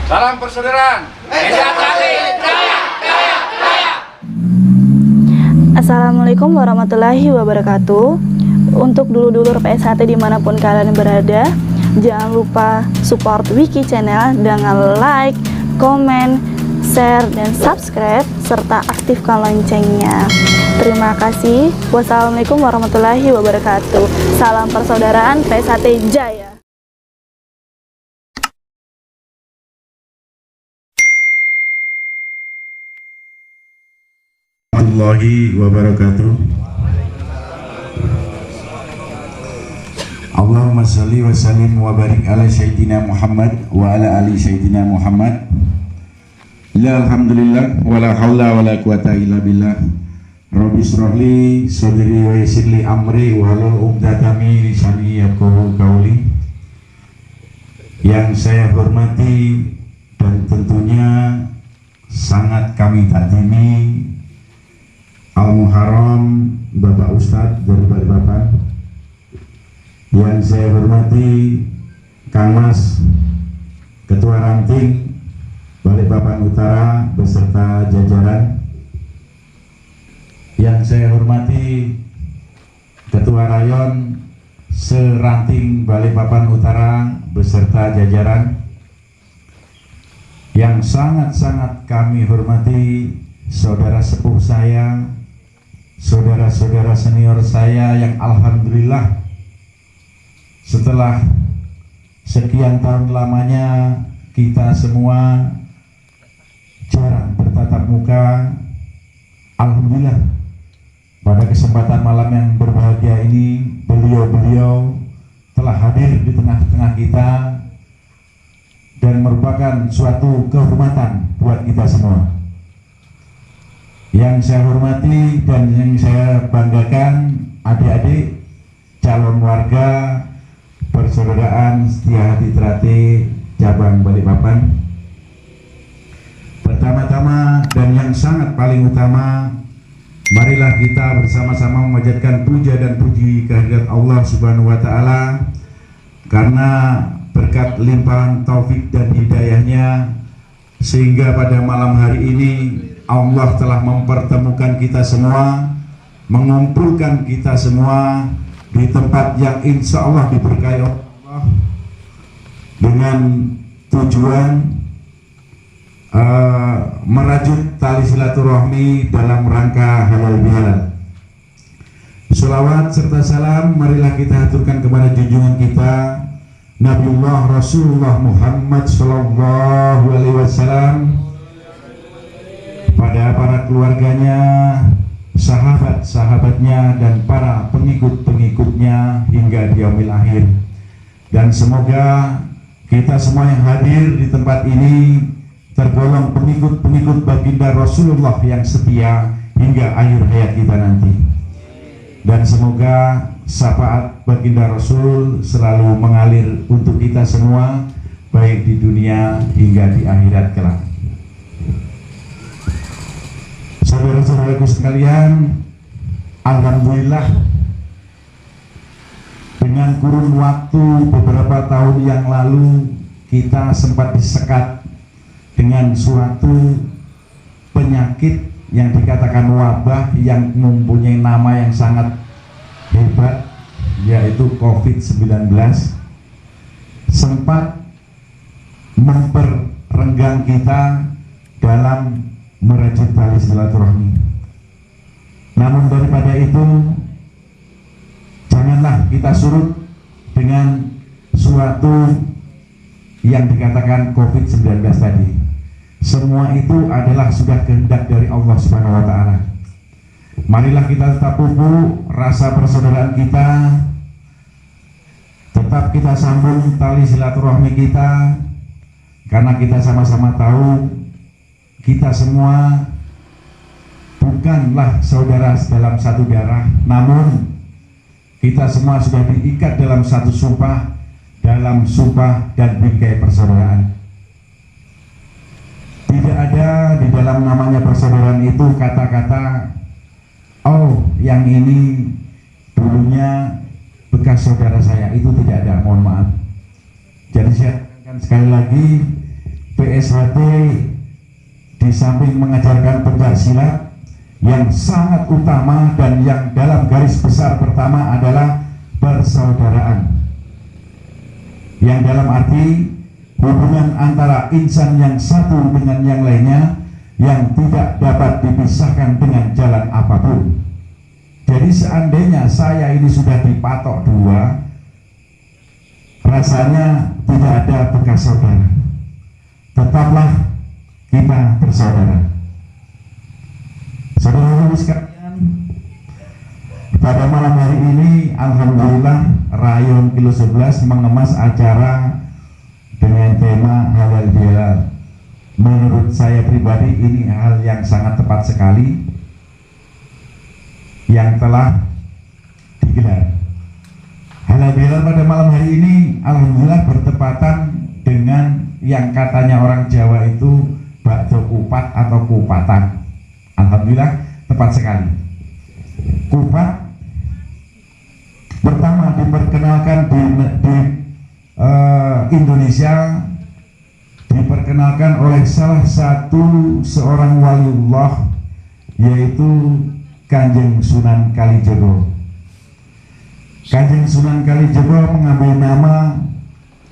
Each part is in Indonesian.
Salam persaudaraan. Assalamualaikum warahmatullahi wabarakatuh. Untuk dulur-dulur PSHT dimanapun kalian berada, jangan lupa support Wiki Channel dengan like, komen, share, dan subscribe, serta aktifkan loncengnya. Terima kasih. Wassalamualaikum warahmatullahi wabarakatuh. Salam persaudaraan PSHT Jaya. Warahmatullahi wabarakatuh. Allahumma salli wa sallim wa barik ala Sayyidina Muhammad wa ala ali Sayyidina Muhammad. La alhamdulillah wa la hawla wa la quwata illa billah. Rabbi shrahli sadri wa yassirli amri wa hlul 'uqdatam min lisani yafqahu qawli. Yang saya hormati dan tentunya sangat kami takzimi Al-Muharram Bapak Ustadz dari Balikpapan, yang saya hormati Kang Mas Ketua Ranting Balikpapan Utara beserta jajaran, yang saya hormati Ketua Rayon Seranting Balikpapan Utara beserta jajaran, yang sangat-sangat kami hormati saudara sepuh saya, saudara-saudara senior saya yang alhamdulillah setelah sekian tahun lamanya kita semua jarang bertatap muka, alhamdulillah pada kesempatan malam yang berbahagia ini beliau-beliau telah hadir di tengah-tengah kita dan merupakan suatu kehormatan buat kita semua. Yang saya hormati dan yang saya banggakan adik-adik calon warga persaudaraan Setia Hati Trate cabang Balikpapan. Pertama-tama dan yang sangat paling utama, marilah kita bersama-sama memanjatkan puja dan puji kehadirat Allah Subhanahu wa Ta'ala, karena berkat limpahan taufik dan hidayahnya sehingga pada malam hari ini Allah telah mempertemukan kita semua, mengumpulkan kita semua di tempat yang insya Allah diberkahi Allah dengan tujuan merajut tali silaturahmi dalam rangka halal bihalal. Sholawat serta salam marilah kita haturkan kepada junjungan kita Nabiullah Rasulullah Muhammad Sallallahu Alaihi Wasallam, pada para keluarganya, sahabat-sahabatnya, dan para pengikut-pengikutnya hingga di yaumil akhir. Dan semoga kita semua yang hadir di tempat ini tergolong pengikut-pengikut baginda Rasulullah yang setia hingga akhir hayat kita nanti. Dan semoga syafaat baginda Rasul selalu mengalir untuk kita semua, baik di dunia hingga di akhirat kelak. Saudara-saudaraku sekalian, alhamdulillah dengan kurun waktu beberapa tahun yang lalu kita sempat disekat dengan suatu penyakit yang dikatakan wabah yang mempunyai nama yang sangat hebat, yaitu COVID-19, sempat memperrenggang kita dalam merajut tali silaturahmi. Namun daripada itu, janganlah kita surut dengan suatu yang dikatakan COVID-19 tadi. Semua itu adalah sudah kehendak dari Allah Subhanahu wa Ta'ala. Marilah kita tetap pupuk rasa persaudaraan kita, tetap kita sambung tali silaturahmi kita, karena kita sama-sama tahu kita semua bukanlah saudara dalam satu darah, namun kita semua sudah diikat dalam satu sumpah, dalam sumpah dan bingkai persaudaraan. Tidak ada di dalam namanya persaudaraan itu kata-kata, oh yang ini dulunya bekas saudara saya, itu tidak ada, mohon maaf. Jadi saya katakan sekali lagi, PSHT di samping mengajarkan pencak silat, yang sangat utama dan yang dalam garis besar pertama adalah persaudaraan, yang dalam arti hubungan antara insan yang satu dengan yang lainnya yang tidak dapat dipisahkan dengan jalan apapun. Jadi seandainya saya ini sudah dipatok dua, rasanya tidak ada bekas saudara. Tetaplah kita bersaudara. Saudara-saudara sekalian, pada malam hari ini alhamdulillah Rayon Kilo 11 mengemas acara dengan tema halal bihalal. Menurut saya pribadi ini hal yang sangat tepat sekali yang telah digelar. Halal bihalal pada malam hari ini alhamdulillah bertepatan dengan yang katanya orang Jawa itu bakso kupat atau kupatan. Alhamdulillah tepat sekali. Kupat pertama diperkenalkan di Indonesia, diperkenalkan oleh salah satu seorang waliullah, yaitu Kanjeng Sunan Kalijogo. Kanjeng Sunan Kalijogo mengambil nama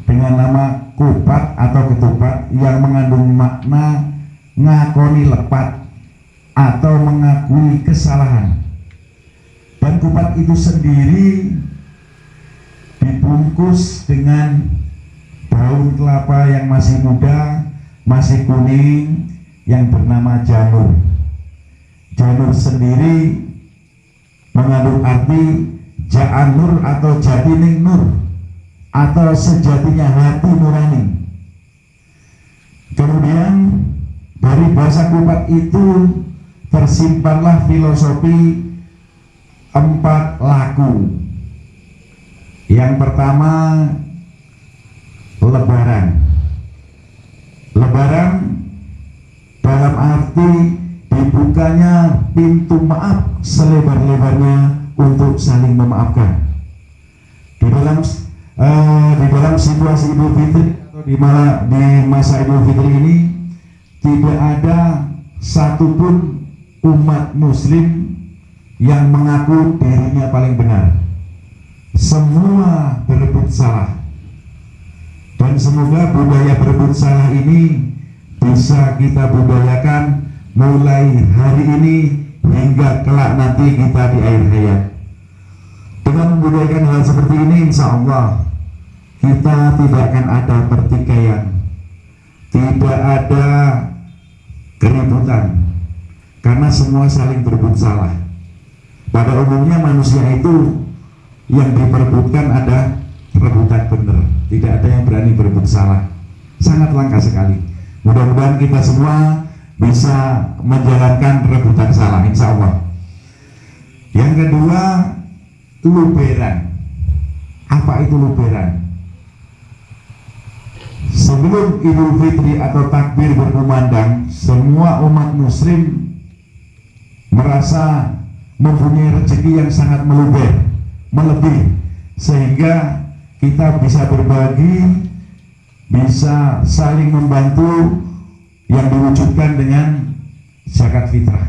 dengan nama kupat atau ketupat yang mengandung makna ngakoni lepat atau mengakui kesalahan. Dan kupat itu sendiri dibungkus dengan daun kelapa yang masih muda, masih kuning, yang bernama janur. Janur sendiri mengandung arti ja'an-nur atau jatining nur, atau sejatinya hati nurani. Kemudian dari bahasa kupat itu tersimpanlah filosofi 4 laku. Yang pertama, lebaran. Lebaran dalam arti dibukanya pintu maaf selebar-lebarnya untuk saling memaafkan. Di dalam situasi Idul Fitri atau di masa Idul Fitri ini tidak ada satupun umat Muslim yang mengaku dirinya paling benar. Semua berebut salah, dan semoga budaya berebut salah ini bisa kita budayakan mulai hari ini hingga kelak nanti kita di akhir hayat. Dengan membudayakan hal seperti ini, insya Allah kita tidak akan ada pertikaian, tidak ada keributan, karena semua saling berebut salah. Pada umumnya manusia itu yang diperebutkan ada rebutan benar, tidak ada yang berani berebut salah. Sangat langka sekali. Mudah-mudahan kita semua bisa menjalankan rebutan salah, insya Allah. Yang kedua, luberan. Apa itu luberan? Sebelum Idul Fitri atau takbir berkumandang, semua umat Muslim merasa mempunyai rezeki yang sangat meluber, melebih, sehingga kita bisa berbagi, bisa saling membantu, yang diwujudkan dengan zakat fitrah.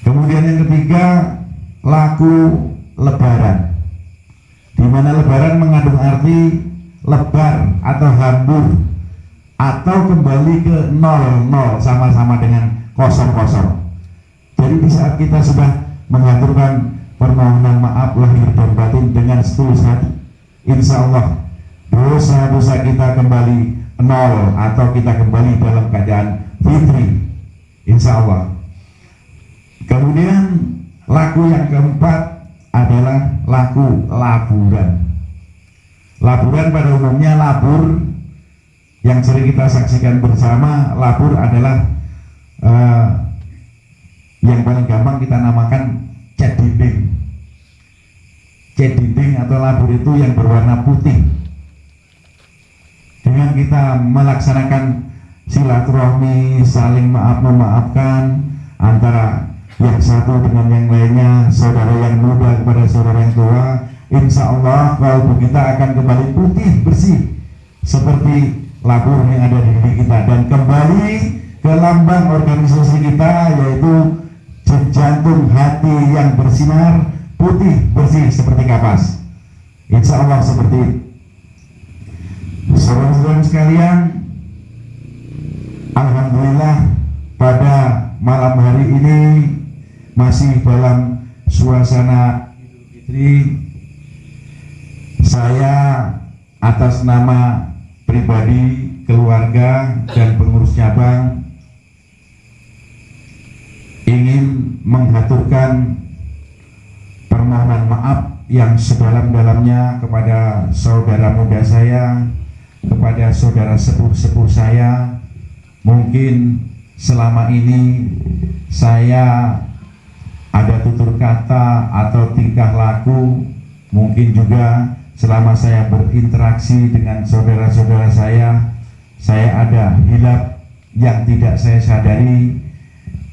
Kemudian yang ketiga, laku lebaran, di mana lebaran mengandung arti lebar atau hambur, atau kembali ke nol, sama-sama dengan kosong. Jadi di saat kita sudah mengaturkan permohonan maaf lahir dan batin dengan setulus hati, insya Allah dosa-dosa kita kembali nol, atau kita kembali dalam keadaan fitri, insya Allah. Kemudian laku yang keempat adalah laku laburan. Laburan pada umumnya labur yang sering kita saksikan bersama. Labur adalah yang paling gampang kita namakan cat dinding. Cat dinding atau labur itu yang berwarna putih. Dengan kita melaksanakan silaturahmi, saling memaafkan antara yang satu dengan yang lainnya, saudara yang muda kepada saudara yang tua, insya Allah kalbu kita akan kembali putih bersih seperti labur yang ada di diri kita, dan kembali ke lambang organisasi kita, yaitu jantung hati yang bersinar putih bersih seperti kapas. Insya Allah seperti itu. Saudara-saudara sekalian, alhamdulillah pada malam hari ini masih dalam suasana Idul Fitri. Saya atas nama pribadi, keluarga, dan pengurus cabang ingin menghaturkan permohonan maaf yang sedalam-dalamnya kepada saudara muda saya, kepada saudara sepuh-sepuh saya. Mungkin selama ini saya ada tutur kata atau tingkah laku, mungkin juga selama saya berinteraksi dengan saudara-saudara saya ada hilaf yang tidak saya sadari.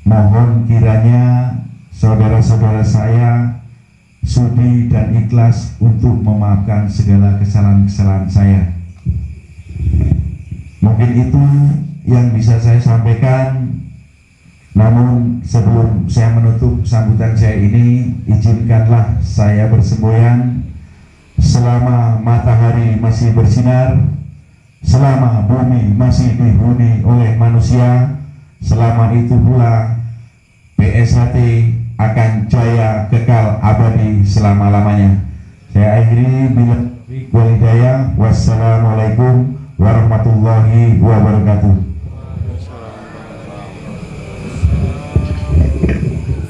Mohon kiranya saudara-saudara saya sudi dan ikhlas untuk memaafkan segala kesalahan-kesalahan saya. Mungkin itu yang bisa saya sampaikan. Namun sebelum saya menutup sambutan saya ini, izinkanlah saya bersemboyan selama matahari masih bersinar, selama bumi masih dihuni oleh manusia, selama itu pula PSHT akan jaya kekal abadi selama-lamanya. Saya akhiri bila wal hidayah. Wassalamualaikum warahmatullahi wabarakatuh.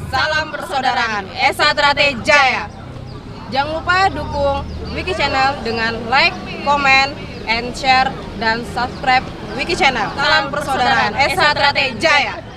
Salam persaudaraan, Esatrate Jaya. Jangan lupa dukung Wiki Channel dengan like, comment, and share, dan subscribe Wiki Channel. Salam persaudaraan, Esatrate Jaya.